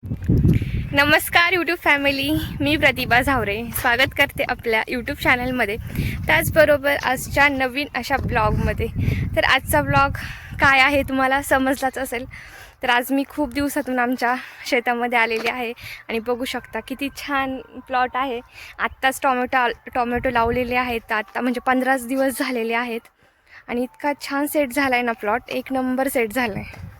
नमस्कार YouTube family, मी प्रतिभा झावरे स्वागत करते आपल्या यूट्यूब चॅनलमध्ये. त्याचबरोबर आजच्या नवीन अशा ब्लॉगमध्ये. तर आजचा ब्लॉग काय आहे तुम्हाला समजलाच असेल. तर आज मी खूप दिवसातून आमच्या शेतामध्ये आलेली आहे आणि बघू शकता किती छान प्लॉट आहे. आत्ताच टोमॅटो लावलेले आहेत. आत्ता म्हणजे 15 दिवस झालेले आहेत आणि इतका छान सेट झाला आहे ना प्लॉट, एक नंबर सेट झाला आहे.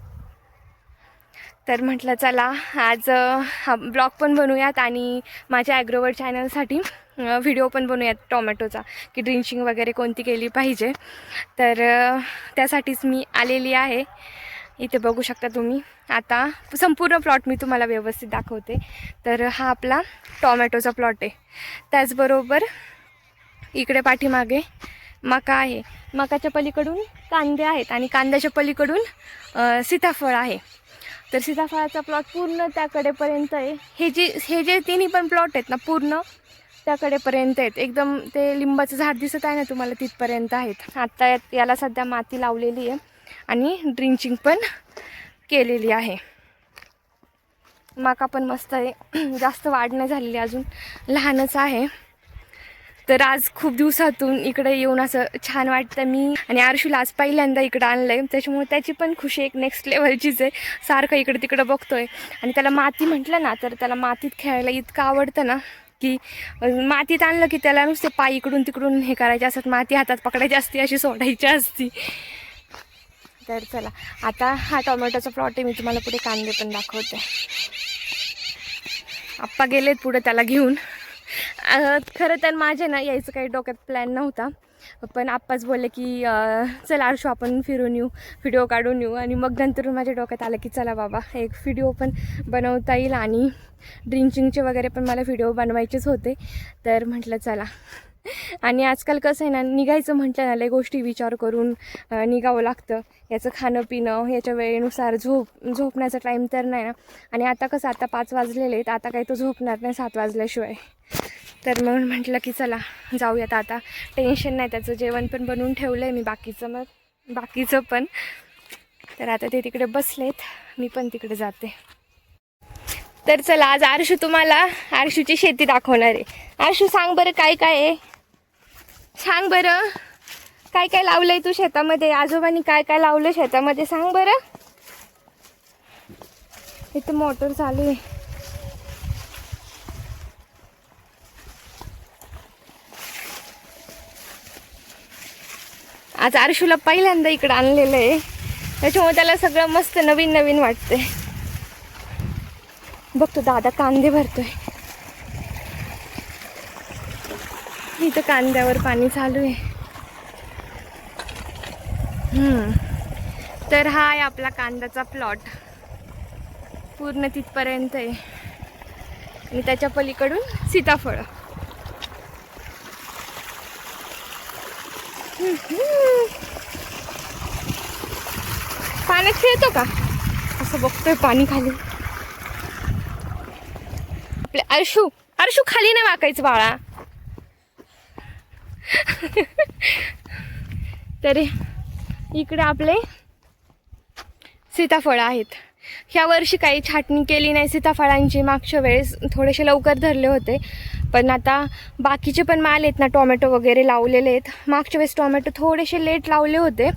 तर म्हटलं चला आज हा ब्लॉग पण बनवूयात आणि माझ्या ॲग्रोवर्ड चॅनलसाठी व्हिडिओ पण बनवूयात टोमॅटोचा, की ड्रिंचिंग वगैरे कोणती केली पाहिजे. तर त्यासाठीच मी आलेली आहे. इथे बघू शकता तुम्ही. आता संपूर्ण प्लॉट मी तुम्हाला व्यवस्थित दाखवते. तर हा आपला टोमॅटोचा प्लॉट आहे. त्याचबरोबर इकडे पाठीमागे मका आहे. मकाच्या पलीकडून कांदे आहेत आणि कांद्याच्या पलीकडून सीताफळ आहे. तर सीताफळाचा प्लॉट पूर्ण त्याकडेपर्यंत आहे. हे जे तिन्ही पण प्लॉट आहेत ना, पूर्ण त्याकडेपर्यंत आहेत. एकदम ते लिंबाचं झाड दिसत आहे ना तुम्हाला, तिथपर्यंत आहेत. आत्ता याला सध्या माती लावलेली आहे आणि ड्रिंचिंग पण केलेली आहे. मका पण मस्त आहे, जास्त वाढ नाही झालेली अजून, लहानच आहे. तर आज खूप दिवसातून इकडे येऊन असं छान वाटतं. मी आणि आरुषूला आज पहिल्यांदा इकडं आणलं आहे, त्याच्यामुळे त्याची पण खुशी एक नेक्स्ट लेवलचीच आहे. सारखं इकडं तिकडं बघतोय आणि त्याला माती म्हटलं ना, तर त्याला मातीत खेळायला इतकं आवडतं ना, की मातीत आणलं की त्याला नुसते पाय इकडून तिकडून हे करायचे असतात. माती हातात पकडायची असती, अशी सोडायची असती. तर चला आता हा टोमॅटोचा प्लॉट आहे. मी तुम्हाला पुढे कांदे पण दाखवते. आप्पा गेलेत पुढे त्याला घेऊन. खरं तर माझे ना यायचं काही डोक्यात प्लॅन नव्हता, पण आप्पाच बोलले की चला आरुषू आपण फिरून येऊ, व्हिडिओ काढून येऊ. आणि मग नंतर माझ्या डोक्यात आलं की चला बाबा एक व्हिडिओ पण बनवता येईल आणि ड्रिंचिंगचे वगैरे पण मला व्हिडिओ बनवायचेच होते. तर म्हटलं चला. आणि आजकाल कसं आहे ना, निघायचं म्हटलं ना लय गोष्टी विचार करून निघावं लागतं. याचं खाणं पिणं, याच्या वेळेनुसार झोपण्याचा टाईम तर नाही ना. आणि आता कसं आता 5 वाजलेले आहेत, आता काही तो झोपणार नाही 7 वाजल्याशिवाय. तर म्हणून म्हटलं की चला जाऊयात आता. टेन्शन नाही, त्याचं जेवण पण बनवून ठेवलं आहे मी, बाकीचं पण. तर आता ते तिकडे बसलेत, मी पण तिकडे जाते. तर चला आज आरुषूची शेती दाखवणार आहे. आरुषू सांग बरं काय काय आहे, सांग बरं काय काय लावलंय तू शेतामध्ये. आजोबांनी काय काय लावलं शेतामध्ये सांग बरं. इथं मोटर चालू आहे. आज आरुषूला पहिल्यांदा इकडं आणलेलं आहे, त्याच्यामुळे त्याला सगळं मस्त नवीन नवीन वाटते. बघतो दादा कांदे भरतोय. इथं कांद्यावर पाणी चालू आहे. तर हा आहे आपला कांद्याचा प्लॉट, पूर्ण तिथपर्यंत आहे. आणि त्याच्या पलीकडून सीताफळ. पाण्यात खेळतो का असं बघतोय पाणी खाली. आपले आरुषू खाली नाही वाकायचं बाळा. तर इकडे आपले सीताफळ आहेत. ह्या वर्षी काही छाटणी केली नाही सीताफळांची. मागच्या वेळेस थोडेसे लवकर धरले होते, पण आता बाकीचे पण माल आहेत ना, टोमॅटो वगैरे लावलेले आहेत. मागच्या वेळेस टोमॅटो थोडेसे लेट लावले होते,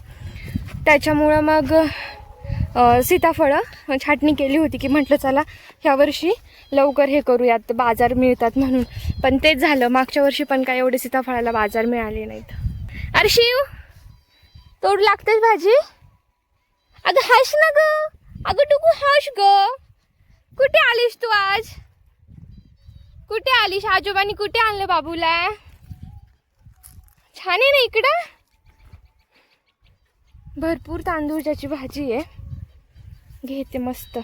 त्याच्यामुळं मग सीताफळं छाटणी केली होती की म्हटलं चला ह्या वर्षी लवकर हे करूयात, बाजार मिळतात म्हणून. पण तेच झालं, मागच्या वर्षी पण काय एवढे सीताफळाला बाजार मिळाले नाहीत. अरे शिव, तोड लागतेच भाजी. अगं हस ना ग, अगं टुकू हस ग. कुठे आलीस तू आज, कुठे आलीस? आजोबांनी कुठे आणलं बाबूला? छान आहे ना इकडं, भरपूर तांदूळची भाजी आहे. घेते मस्त.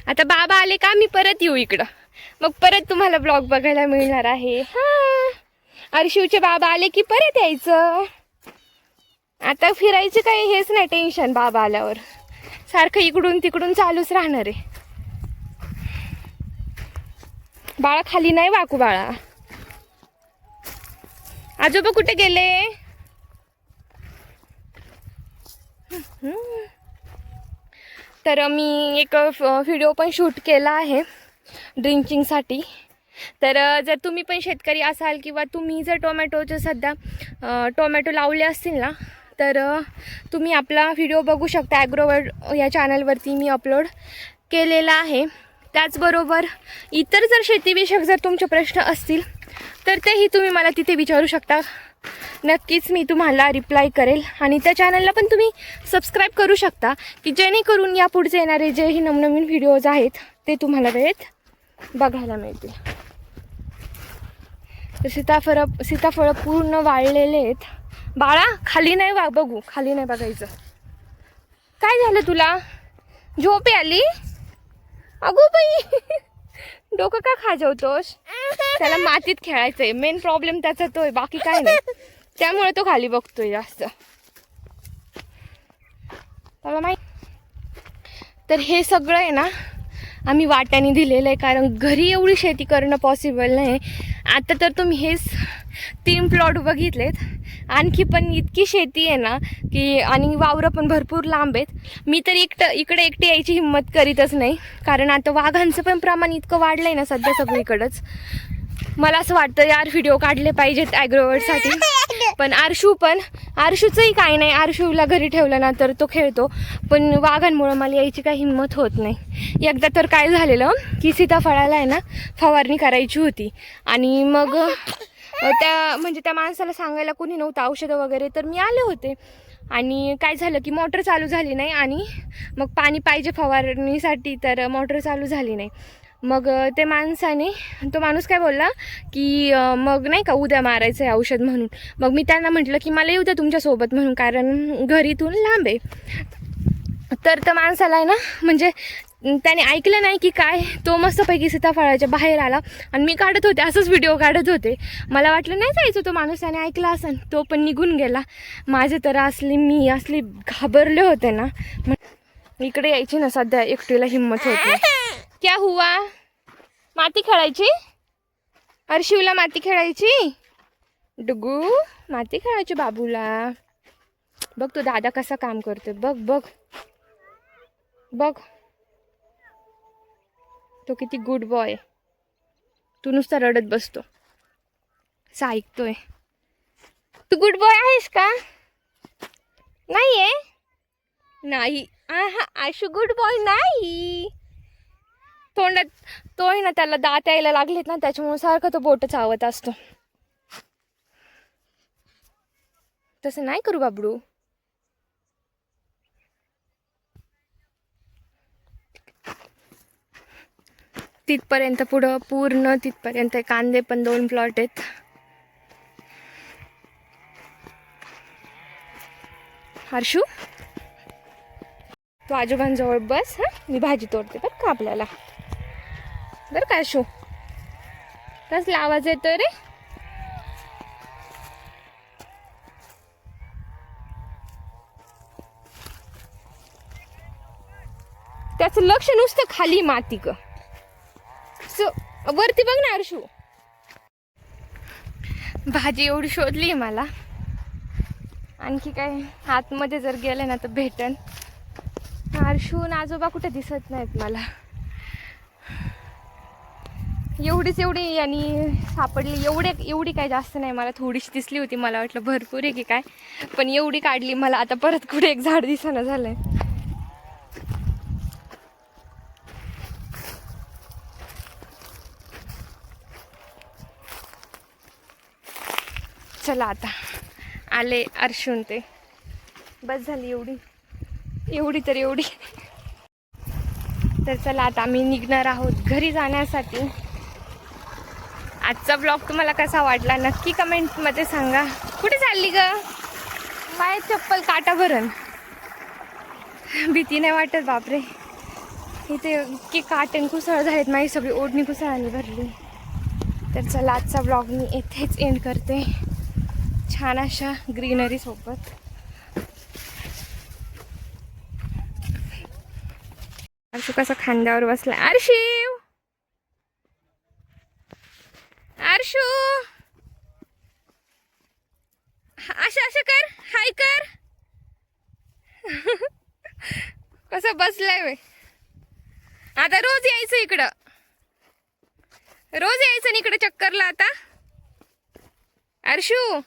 आता बाबा आले का मी परत येऊ इकडं, मग परत तुम्हाला ब्लॉग बघायला मिळणार आहे. आरुषूचे बाबा आले की परत यायचं. आता फिरायचं काही हेच नाही टेन्शन. बाबा आल्यावर सारखं इकडून तिकडून चालूच राहणार आहे. बाळा खाली नाही वाकू बाळा. आजोबा कुठे गेले? तर मी एक व्हिडिओ पण शूट केला आहे ड्रिंचिंगसाठी. तर जर तुम्ही पण शेतकरी असाल किंवा तुम्ही जर टोमॅटोचे सध्या टोमॅटो लावले असतील ना, तर तुम्ही आपला व्हिडिओ बघू शकता. ॲग्रोवर्ल्ड या चॅनलवरती मी अपलोड केलेला आहे. त्याचबरोबर इतर जर शेतीविषयक जर तुमचे प्रश्न असतील तर तेही तुम्ही मला तिथे विचारू शकता. नक्कीच मी तुम्हाला रिप्लाय करेल. आणि त्या चॅनलला पण तुम्ही सबस्क्राईब करू शकता की जेणेकरून यापुढचे येणारे जेही नवनवीन व्हिडिओज आहेत ते तुम्हाला वेळेत बघायला मिळतील. तर सीताफळं पूर्ण वाळलेले आहेत. बाळा खाली नाही बघू, खाली नाही बघायचं. काय झालं तुला? झोप आली? अगो बाई डोकं का खाजवतोस? त्याला मातीत खेळायचंय. मेन प्रॉब्लेम त्याचा तोय, बाकी काय नाही. त्यामुळे तो खाली बघतोय जास्त. त्याला माहिती. तर हे सगळं आहे ना आम्ही वाट्याने दिलेलं आहे, कारण घरी एवढी शेती करणं पॉसिबल नाही. आता तर तुम्ही हेच 3 प्लॉट बघितलेत. आणखी पण इतकी शेती आहे ना की, आणि वावरं पण भरपूर लांब आहेत. मी तर इकडे एकटी यायची हिंमत करीतच नाही, कारण आता वाघांचं पण प्रमाण इतकं वाढलं आहे ना सध्या सगळीकडंच. मला असं वाटतं यार व्हिडिओ काढले पाहिजेत ॲग्रोवर्ल्डसाठी. पण आरशूचंही काही नाही. आरशूला घरी ठेवलं ना तर तो खेळतो, पण वाघांमुळं मला यायची काही हिंमत होत नाही. एकदा तर काय झालेलं की सीताफळाला आहे ना फवारणी करायची होती, आणि मग त्या माणसाला सांगायला कोणी नव्हतं, औषधं वगैरे. तर मी आले होते, आणि काय झालं की मोटर चालू झाली नाही, आणि मग पाणी पाहिजे फवारणीसाठी, तर मोटर चालू झाली नाही. मग ते तो माणूस काय बोलला की मग नाही का उद्या मारायचं आहे औषध म्हणून. मग मी त्यांना म्हटलं की मला येऊ द्या तुमच्यासोबत म्हणून, कारण घरीतून लांब आहे. तर त्या माणसाला आहे ना, म्हणजे त्याने ऐकलं नाही की काय, तो मस्तपैकी सीताफळाच्या बाहेर आला, आणि मी काढत होते, असंच व्हिडिओ काढत होते. मला वाटलं नाही जायचं, तो माणूस त्याने ऐकला असेल, तो पण निघून गेला. माझे तर मी असली घाबरले होते ना, इकडे यायची ना सध्या एकटीला हिंमत होती. क्या हुआ? माती खेळायची? अर्शिवला माती खेळायची? डुगू माती खेळायची बाबूला. बघ तो दादा कसा काम करतोय, बघ बघ बघ. तो किती गुड बॉय. तू नुसता रडत बसतो, असं ऐकतोय. तू गुड बॉय आहेस का? नाही आहे? नाही. आशू गुड बॉय नाही. तोंडात तोय ना, त्याला दात यायला लागलेत ना, त्याच्यामुळे सारखं तो बोट चावत असतो. तसं नाही करू बाबडू. तिथपर्यंत पुढं पूर्ण तिथपर्यंत कांदे पण 2 प्लॉट आहेत. हर्षू तू आजोबांजवळ बस. मी भाजी तोडते बरं का आपल्याला. बरं का हर्षू? कसला आवाज येतोय रे? त्याचं लक्ष नुसतं खाली माती ग. वरती बघ ना हर्षू. भाजी एवढी शोधली मला. आणखी काय आतमध्ये जर गेले ना तर भेटन. हर्षू आणि आजोबा कुठे दिसत नाहीत मला. एवढी आणि सापडली. एवढी काय जास्त नाही, मला थोडीशी दिसली होती. मला वाटलं भरपूर आहे की काय, पण एवढी काढली. मला आता परत कुठे एक झाड दिसणं झालंय. चला आता आले अर्शून ते. बस झाली एवढी तर चला आता आम्ही निघणार आहोत घरी जाण्यासाठी. आजचा ब्लॉग तुम्हाला कसा वाटला नक्की कमेंटमध्ये सांगा. कुठे चालली ग? पाय चप्पल काटा भरण. भीती नाही वाटत? बापरे, इथे इतके काटे कुसळ झालेत, माझी सगळी ओढणी कुसळाने भरली. तर चला आजचा ब्लॉग मी इथेच एंड करते, छान अशा ग्रीनरी सोबत. अर्शू कसा खांद्यावर बसला. अर्शिव, अर्शू असं कर, हाय कर. कसं बसलाय वे. आता रोज यायचं इकडं, रोज यायचं ना इकडे चक्करला आता. अर्शू